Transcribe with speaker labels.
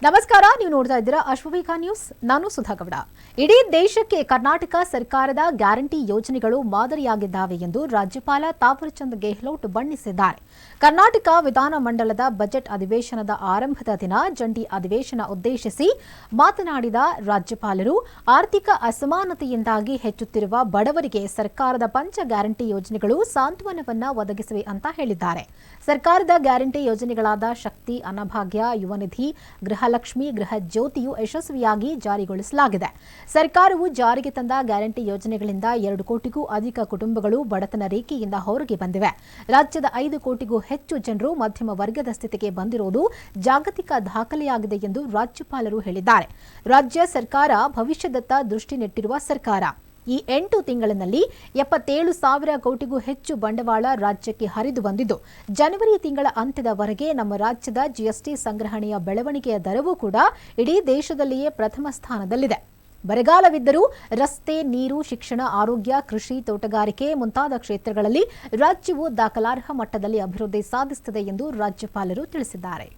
Speaker 1: ನಮಸ್ಕಾರ, ನೀವು ನೋಡ್ತಾ ಇದ್ದೀರಾ ಅಶ್ವವಿಕಾ ನ್ಯೂಸ್. ನಾನು ಸುಧಾಗೌಡ. ಇಡೀ ದೇಶಕ್ಕೆ ಕರ್ನಾಟಕ ಸರ್ಕಾರದ ಗ್ಯಾರಂಟಿ ಯೋಜನೆಗಳು ಮಾದರಿಯಾಗಿದ್ದಾವೆ ಎಂದು ರಾಜ್ಯಪಾಲ ತಾವರ್ಚಂದ್ ಗೆಹ್ಲೋಟ್ ಬಣ್ಣಿಸಿದ್ದಾರೆ. ಕರ್ನಾಟಕ ವಿಧಾನಮಂಡಲದ ಬಜೆಟ್ ಅಧಿವೇಶನದ ಆರಂಭದ ದಿನ ಜಂಟಿ ಅಧಿವೇಶನ ಉದ್ದೇಶಿಸಿ ಮಾತನಾಡಿದ ರಾಜ್ಯಪಾಲರು, ಆರ್ಥಿಕ ಅಸಮಾನತೆಯಿಂದಾಗಿ ಹೆಚ್ಚುತ್ತಿರುವ ಬಡವರಿಗೆ ಸರ್ಕಾರದ ಪಂಚ ಗ್ಯಾರಂಟಿ ಯೋಜನೆಗಳು ಸಾಂತ್ವನವನ್ನ ಒದಗಿಸಿವೆ ಅಂತ ಹೇಳಿದ್ದಾರೆ. ಸರ್ಕಾರದ ಗ್ಯಾರಂಟಿ ಯೋಜನೆಗಳಾದ ಶಕ್ತಿ, ಅನ್ನಭಾಗ್ಯ, ಯುವನಿಧಿ, ಗೃಹಲಕ್ಷ್ಮಿ, ಗೃಹ ಜ್ಯೋತಿಯು ಯಶಸ್ವಿಯಾಗಿ ಜಾರಿಗೊಳಿಸಲಾಗಿದೆ. ಸರ್ಕಾರವು ಜಾರಿಗೆ ತಂದ ಗ್ಯಾರಂಟಿ ಯೋಜನೆಗಳಿಂದ 2 ಕೋಟಿಗೂ ಅಧಿಕ ಕುಟುಂಬಗಳು ಬಡತನ ರೇಖೆಯಿಂದ ಹೊರಗೆ ಬಂದಿವೆ. ರಾಜ್ಯದ 5 ಕೋಟಿಗೂ ಹೆಚ್ಚು ಜನರು ಮಧ್ಯಮ ವರ್ಗದ ಸ್ಥಿತಿಗೆ ಬಂದಿರುವುದು ಜಾಗತಿಕ ದಾಖಲೆಯಾಗಿದೆ ಎಂದು ರಾಜ್ಯಪಾಲರು ಹೇಳಿದ್ದಾರೆ. ರಾಜ್ಯ ಸರ್ಕಾರ ಭವಿಷ್ಯದತ್ತ ದೃಷ್ಟಿ ನೆಟ್ಟಿರುವ ಸರ್ಕಾರ. ಈ 8 ತಿಂಗಳಿನಲ್ಲಿ 77,000 ಕೋಟಿಗೂ ಹೆಚ್ಚು ಬಂಡವಾಳ ರಾಜ್ಯಕ್ಕೆ ಹರಿದು ಬಂದಿದ್ದು, ಜನವರಿ ತಿಂಗಳ ಅಂತ್ಯದವರೆಗೆ ನಮ್ಮ ರಾಜ್ಯದ ಜಿಎಸ್ಟಿ ಸಂಗ್ರಹಣೆಯ ಬೆಳವಣಿಗೆಯ ದರವೂ ಕೂಡ ಇಡೀ ದೇಶದಲ್ಲಿಯೇ ಪ್ರಥಮ ಸ್ಥಾನದಲ್ಲಿದೆ. ಬರಗಾಲವಿದ್ದರೂ ರಸ್ತೆ, ನೀರು, ಶಿಕ್ಷಣ, ಆರೋಗ್ಯ, ಕೃಷಿ, ತೋಟಗಾರಿಕೆ ಮುಂತಾದ ಕ್ಷೇತ್ರಗಳಲ್ಲಿ ರಾಜ್ಯವು ದಾಖಲಾರ್ಹ ಮಟ್ಟದಲ್ಲಿ ಅಭಿವೃದ್ಧಿ ಸಾಧಿಸುತ್ತಿದೆ ಎಂದು ರಾಜ್ಯಪಾಲರು ತಿಳಿಸಿದ್ದಾರೆ.